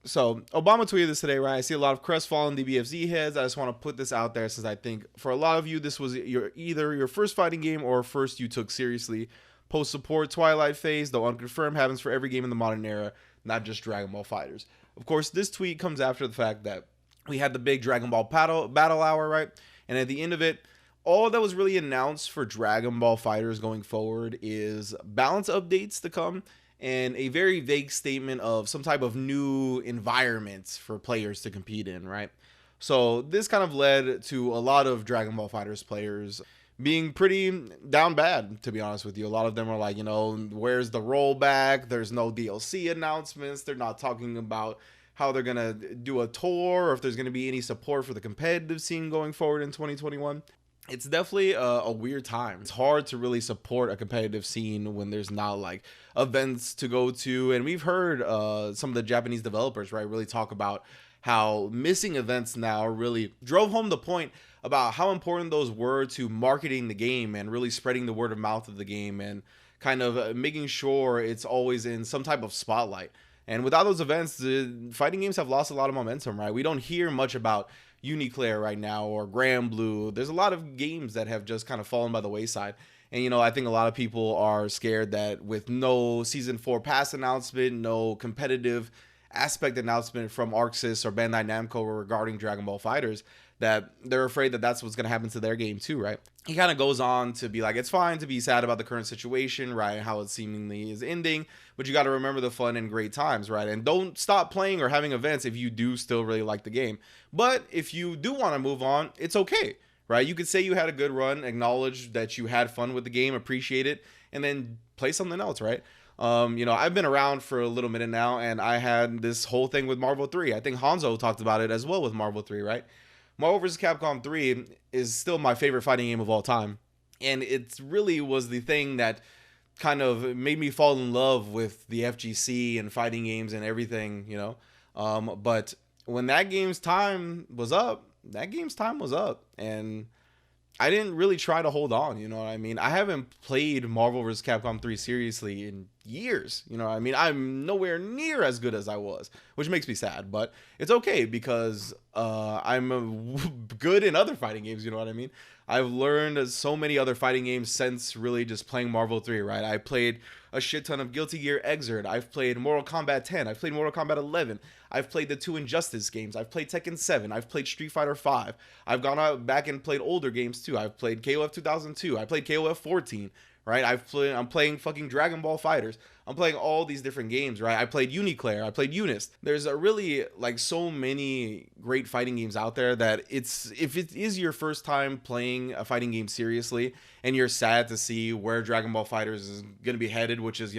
So Obama tweeted this today, right? I see a lot of crestfallen DBFZ heads. I just want to put this out there since I think for a lot of you, this was either your first fighting game or first you took seriously. Post support Twilight phase, though unconfirmed, happens for every game in the modern era, not just Dragon Ball Fighters. Of course, this tweet comes after the fact that we had the big Dragon Ball battle hour, right? And at the end of it, all that was really announced for Dragon Ball Fighters going forward is balance updates to come and a very vague statement of some type of new environments for players to compete in, right? So this kind of led to a lot of Dragon Ball Fighters players being pretty down bad, to be honest with you. A lot of them are like, where's the rollback? There's no DLC announcements. They're not talking about how they're going to do a tour or if there's going to be any support for the competitive scene going forward in 2021. It's definitely a weird time. It's hard to really support a competitive scene when there's not like events to go to. And we've heard some of the Japanese developers, right, really talk about how missing events now really drove home the point about how important those were to marketing the game and really spreading the word of mouth of the game and kind of making sure it's always in some type of spotlight. And without those events, the fighting games have lost a lot of momentum, right? We don't hear much about Uniclair right now or Grand Blue. There's a lot of games that have just kind of fallen by the wayside. And, I think a lot of people are scared that with no Season 4 pass announcement, no competitive aspect announcement from ArcSys or Bandai Namco regarding Dragon Ball Fighters, that they're afraid that that's what's going to happen to their game too, right? He kind of goes on to be like, it's fine to be sad about the current situation, right? How it seemingly is ending, but you got to remember the fun and great times, right? And don't stop playing or having events if you do still really like the game. But if you do want to move on, it's okay, right? You could say you had a good run, acknowledge that you had fun with the game, appreciate it, and then play something else, right? I've been around for a little minute now, and I had this whole thing with Marvel 3. I think Hanzo talked about it as well with Marvel 3, right? Marvel vs. Capcom 3 is still my favorite fighting game of all time. And it really was the thing that kind of made me fall in love with the FGC and fighting games and everything, But when that game's time was up, And I didn't really try to hold on, you know what I mean? I haven't played Marvel vs. Capcom 3 seriously in years, you know what I mean? I'm nowhere near as good as I was, which makes me sad, but it's okay because I'm good in other fighting games, you know what I mean? I've learned so many other fighting games since really just playing Marvel 3, right? I played a shit ton of Guilty Gear Xrd. I've played Mortal Kombat 10. I've played Mortal Kombat 11. I've played the 2 Injustice games. I've played Tekken 7. I've played Street Fighter 5. I've gone out back and played older games too. I've played KOF 2002. I played KOF 14. Right? I'm playing fucking Dragon Ball Fighters. I'm playing all these different games, right? I played Uniclair. I played Eunice. There's a really like so many great fighting games out there that if it is your first time playing a fighting game seriously and you're sad to see where Dragon Ball Fighters is going to be headed, which is,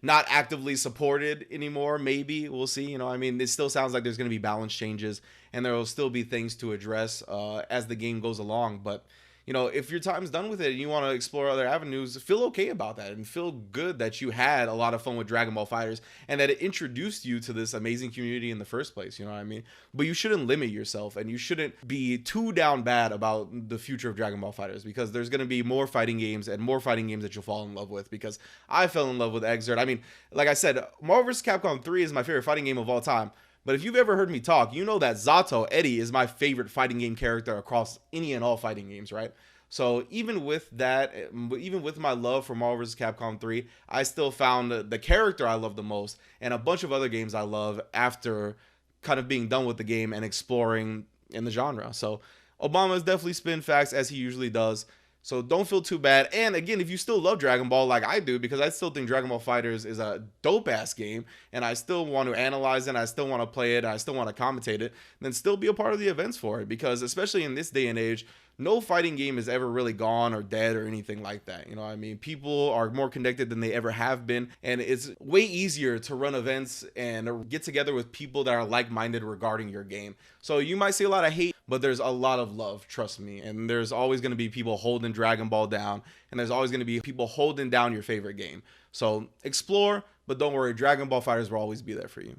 not actively supported anymore, maybe we'll see, I mean, it still sounds like there's going to be balance changes and there will still be things to address as the game goes along, but if your time's done with it and you want to explore other avenues, feel okay about that and feel good that you had a lot of fun with Dragon Ball Fighters and that it introduced you to this amazing community in the first place, you know what I mean? But you shouldn't limit yourself and you shouldn't be too down bad about the future of Dragon Ball Fighters because there's going to be more fighting games and more fighting games that you'll fall in love with because I fell in love with Xrd. I mean, like I said, Marvel vs. Capcom 3 is my favorite fighting game of all time. But if you've ever heard me talk, you know that Zato, Eddie, is my favorite fighting game character across any and all fighting games, right? So even with that, even with my love for Marvel vs. Capcom 3, I still found the character I love the most and a bunch of other games I love after kind of being done with the game and exploring in the genre. So Obama has definitely spin facts as he usually does. So don't feel too bad. And again, if you still love Dragon Ball like I do, because I still think Dragon Ball Fighters is a dope ass game, and I still want to analyze it, and I still want to play it, and I still want to commentate it, then still be a part of the events for it. Because especially in this day and age, no fighting game is ever really gone or dead or anything like that. You know what I mean? People are more connected than they ever have been, and it's way easier to run events and get together with people that are like-minded regarding your game. So you might see a lot of hate, but there's a lot of love, trust me. And there's always going to be people holding Dragon Ball down, and there's always going to be people holding down your favorite game. So explore, but don't worry, Dragon Ball Fighters will always be there for you.